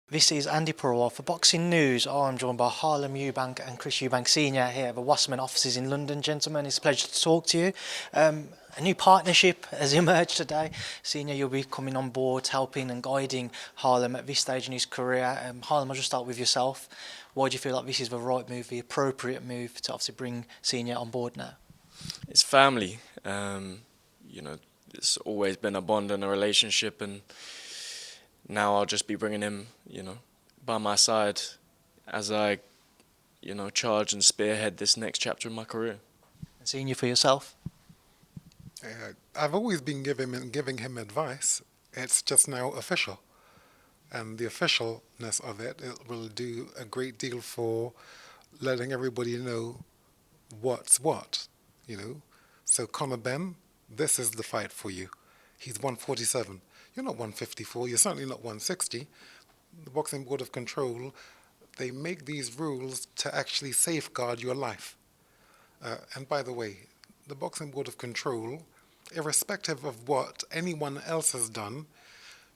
This is Andi Purewal for Boxing News. I'm joined by Harlem Eubank and Eubank Sr here at the Wasserman offices in London. Gentlemen, it's a pleasure to talk to you. A new partnership has emerged today. Senior, you'll be coming on board, helping and guiding Harlem at this stage in his career. Harlem, I'll just start with yourself. Why do you feel like this is the right move, the appropriate move to obviously bring Senior on board now? It's family. It's always been a bond and a relationship, and now I'll just be bringing him, by my side as I, charge and spearhead this next chapter of my career. And Senior, for yourself? I've always been giving him advice. It's just now official. And the officialness of it will do a great deal for letting everybody know what's what, So Conor Benn, this is the fight for you. He's 147. You're not 154. You're certainly not 160. The Boxing Board of Control, they make these rules to actually safeguard your life. And by the way, the Boxing Board of Control, irrespective of what anyone else has done,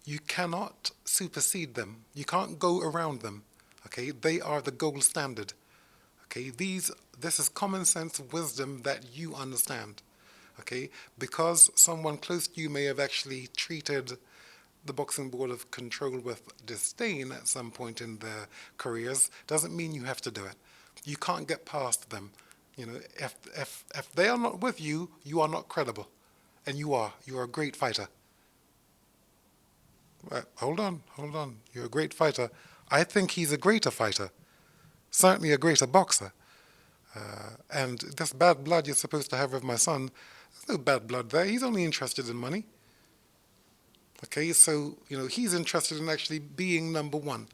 you cannot supersede them. You can't go around them. Okay, they are the gold standard. Okay, this is common sense wisdom that you understand. Okay, because someone close to you may have actually treated the Boxing Board of Control with disdain at some point in their careers, doesn't mean you have to do it. You can't get past them. If they are not with you, you are not credible. And you are a great fighter. Hold on. You're a great fighter. I think he's a greater fighter. Certainly a greater boxer. And this bad blood you're supposed to have with my son, there's no bad blood there. He's only interested in money. Okay, so, he's interested in actually being number one.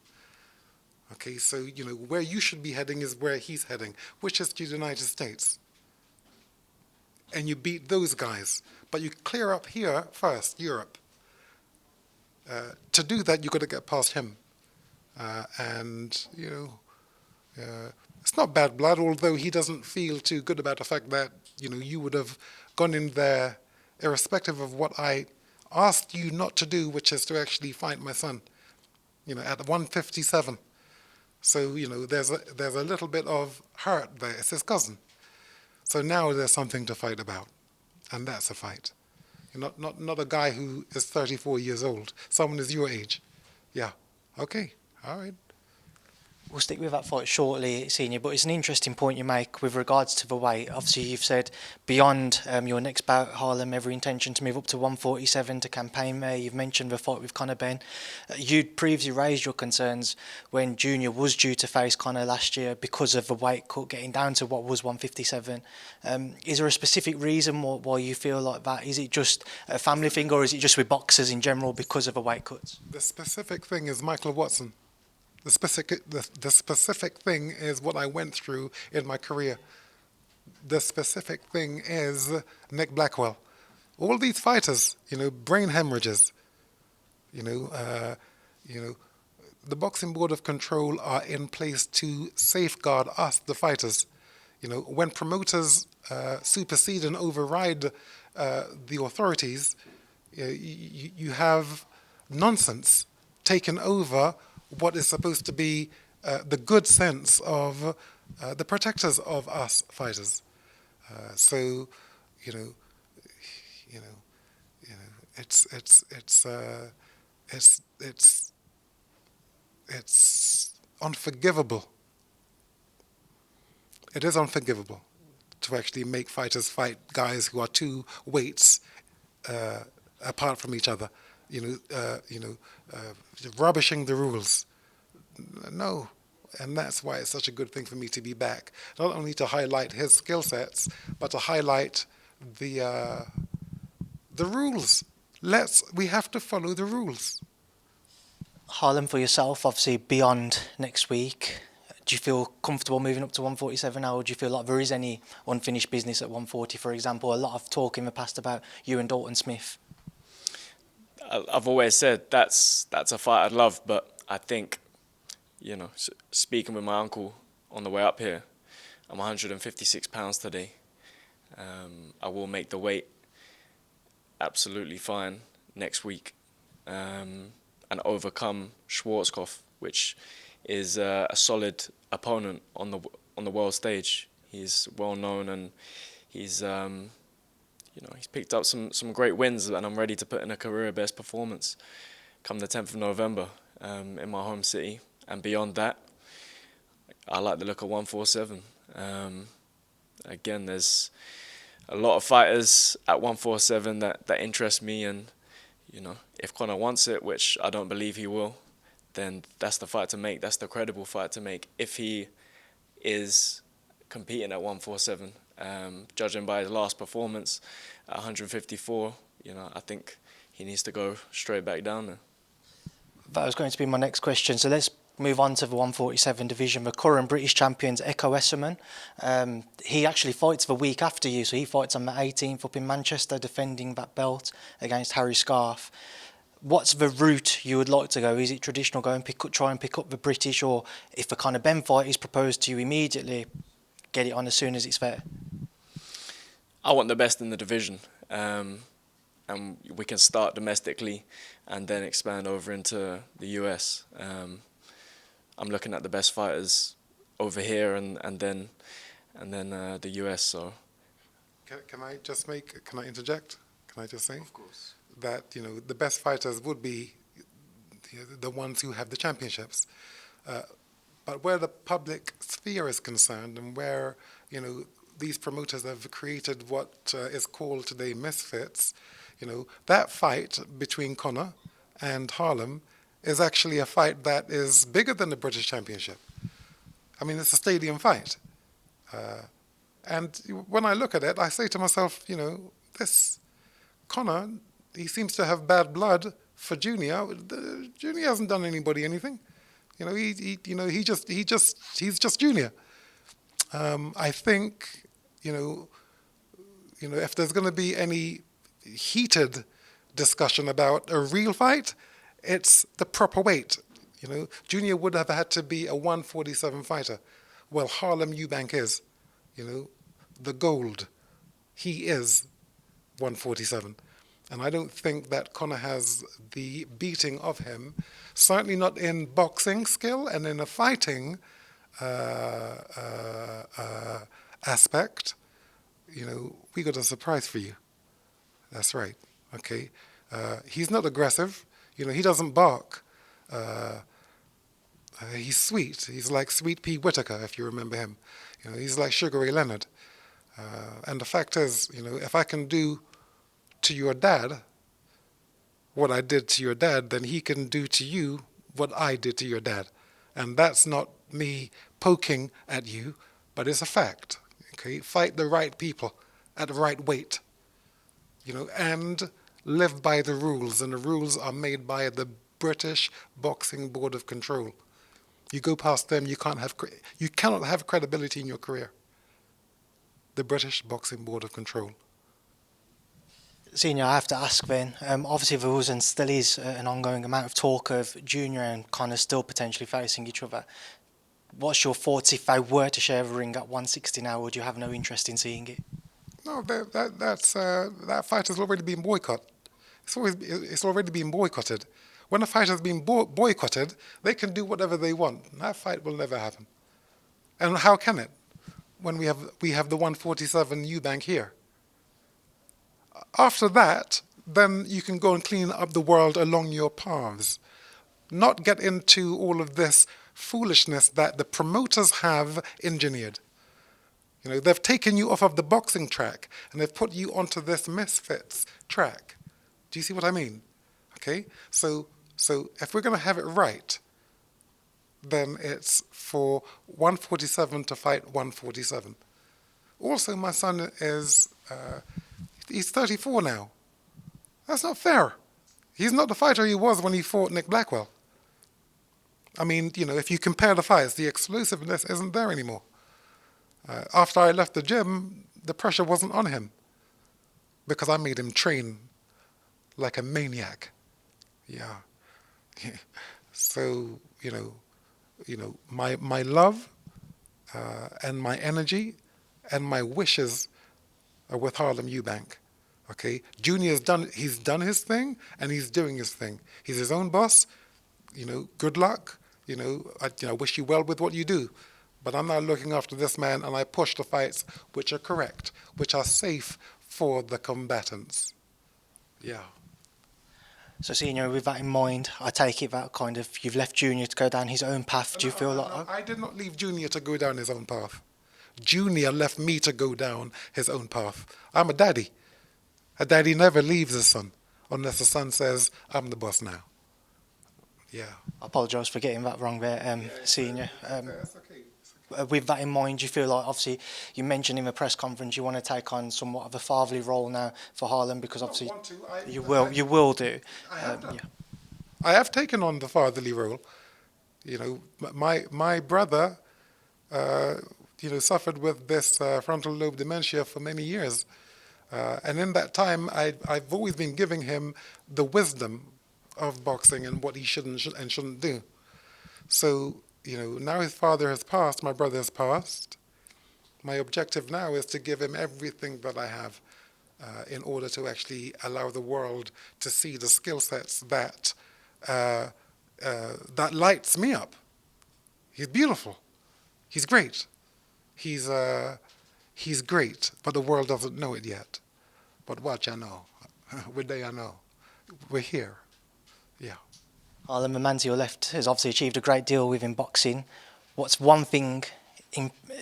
Okay, so, where you should be heading is where he's heading, which is to the United States. And you beat those guys. But you clear up here first, Europe. To do that, you've got to get past him. It's not bad blood, although he doesn't feel too good about the fact that, you would have gone in there irrespective of what I asked you not to do, which is to actually fight my son, at 157. So, there's a little bit of hurt there. It's his cousin. So now there's something to fight about, and that's a fight. Not a guy who is 34 years old. Someone is your age. Yeah. Okay. All right. We'll stick with that fight shortly, Senior, but it's an interesting point you make with regards to the weight. Obviously, you've said beyond your next bout, Harlem, every intention to move up to 147 to campaign there. You've mentioned the fight with Conor Benn. You'd previously raised your concerns when Junior was due to face Conor last year because of the weight cut getting down to what was 157. Is there a specific reason why you feel like that? Is it just a family thing, or is it just with boxers in general because of the weight cuts? The specific thing is Michael Watson. The specific thing is what I went through in my career. The specific thing is Nick Blackwell. All these fighters, brain hemorrhages. The Boxing Board of Control are in place to safeguard us, the fighters. When promoters supersede and override the authorities, you have nonsense taken over what is supposed to be the good sense of the protectors of us fighters. It's unforgivable. It is unforgivable to actually make fighters fight guys who are two weights apart from each other. Rubbishing the rules. No. And that's why it's such a good thing for me to be back. Not only to highlight his skill sets, but to highlight the rules. We have to follow the rules. Harlem, for yourself, obviously beyond next week, do you feel comfortable moving up to 147 now, or do you feel like there is any unfinished business at 140, for example? A lot of talk in the past about you and Dalton Smith. I've always said that's a fight I'd love, but I think, speaking with my uncle on the way up here, I'm 156 pounds today. I will make the weight absolutely fine next week and overcome Schwarzkopf which is a solid opponent on the world stage. He's well known, and he's he's picked up some great wins, and I'm ready to put in a career best performance come the 10th of November in my home city. And beyond that, I like the look of 147. Again, there's a lot of fighters at 147 that interest me, and if Conor wants it, which I don't believe he will, then that's the fight to make. That's the credible fight to make if he is competing at 147. Judging by his last performance at 154, I think he needs to go straight back down there. That was going to be my next question. So let's move on to the 147 division. The current British champion's Echo Esserman. He actually fights the week after you, so he fights on the 18th up in Manchester, defending that belt against Harry Scarf. What's the route you would like to go? Is it traditional, try and pick up the British, or if the Conor Benn fight is proposed to you immediately, get it on as soon as it's fair? I want the best in the division, and we can start domestically and then expand over into the US. I'm looking at the best fighters over here and then the US. So, can I interject? Can I just say? Of course. That the best fighters would be the ones who have the championships, but where the public sphere is concerned, and where these promoters have created what is called today misfits, that fight between Conor and Harlem is actually a fight that is bigger than the British Championship. I mean, it's a stadium fight, and when I look at it, I say to myself, this Conor, he seems to have bad blood for Junior. Junior hasn't done anybody anything. He's just Junior. I think, if there's going to be any heated discussion about a real fight, it's the proper weight. Junior would have had to be a 147 fighter. Well, Harlem Eubank is, the gold. He is 147. And I don't think that Conor has the beating of him, certainly not in boxing skill and in a fighting aspect. We got a surprise for you. That's right. Okay. He's not aggressive. He doesn't bark. He's sweet. He's like Sweet Pea Whitaker, if you remember him. He's like Sugar Ray Leonard. And the fact is, if I can do to your dad what I did to your dad, then he can do to you what I did to your dad. And that's not me poking at you, but it's a fact. Okay, fight the right people at the right weight, and live by the rules. And the rules are made by the British Boxing Board of Control. You go past them, you cannot have credibility in your career. The British Boxing Board of Control. Senior, I have to ask then, obviously there was and still is an ongoing amount of talk of Junior and Conor still potentially facing each other. What's your thoughts if they were to share a ring at 160 now? Would you have no interest in seeing it? No, that fight has already been boycotted. It's already been boycotted. When a fight has been boycotted, they can do whatever they want. That fight will never happen. And how can it? When we have the 147 Eubank here. After that, then you can go and clean up the world along your paths. Not get into all of this foolishness that the promoters have engineered. They've taken you off of the boxing track and they've put you onto this misfits track. Do you see what I mean? Okay? So if we're going to have it right, then it's for 147 to fight 147. Also, my son is... he's 34 now. That's not fair. He's not the fighter he was when he fought Nick Blackwell. I mean, if you compare the fights, the explosiveness isn't there anymore. After I left the gym, the pressure wasn't on him because I made him train like a maniac. Yeah. So, my love and my energy and my wishes are with Harlem Eubank. Okay? Junior's he's done his thing and he's doing his thing. He's his own boss. Good luck. I wish you well with what you do. But I'm now looking after this man, and I push the fights which are correct, which are safe for the combatants. Yeah. So, Senior, with that in mind, I take it that kind of you've left Junior to go down his own path. Do you feel like I did not leave Junior to go down his own path. Junior left me to go down his own path. I'm a daddy. A daddy never leaves his son unless the son says, I'm the boss now. Yeah. I apologise for getting that wrong there, Senior. That's okay. With that in mind, do you feel like, obviously, you mentioned in the press conference you want to take on somewhat of a fatherly role now for Harlem, because obviously you will do. I have done. Yeah. I have taken on the fatherly role. My brother, suffered with this frontal lobe dementia for many years. And in that time, I've always been giving him the wisdom of boxing and what he should and shouldn't do. So, now his father has passed, my brother has passed. My objective now is to give him everything that I have in order to actually allow the world to see the skill sets that lights me up. He's beautiful. He's great. He's great, but the world doesn't know it yet. But watch, I know. One day I know. We're here. Yeah. Harlem, the man to your left has obviously achieved a great deal within boxing. What's one thing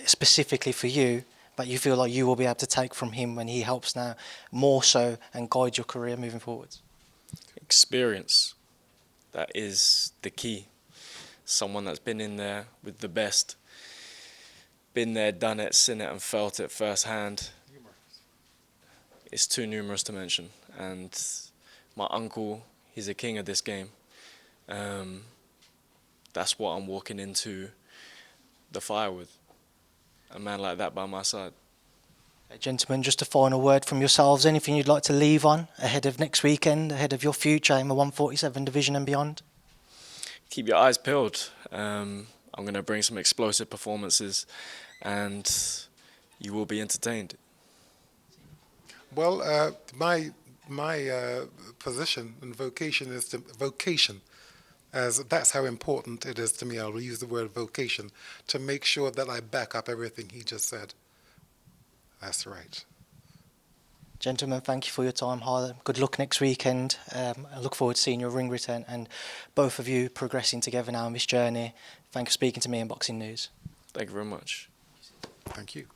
specifically for you that you feel like you will be able to take from him when he helps now more so and guide your career moving forwards? Experience. That is the key. Someone that's been in there with the best. Been there, done it, seen it and felt it firsthand. It's too numerous to mention. And my uncle, he's a king of this game. That's what I'm walking into the fire with. A man like that by my side. Gentlemen, just a final word from yourselves. Anything you'd like to leave on ahead of next weekend, ahead of your future in the 147 division and beyond? Keep your eyes peeled. I'm going to bring some explosive performances and you will be entertained. Well, my position and vocation is vocation, as that's how important it is to me. I'll use the word vocation to make sure that I back up everything he just said. That's right. Gentlemen, thank you for your time, Harlem. Good luck next weekend. I look forward to seeing your ring return and both of you progressing together now on this journey. Thank you for speaking to me in Boxing News. Thank you very much. Thank you.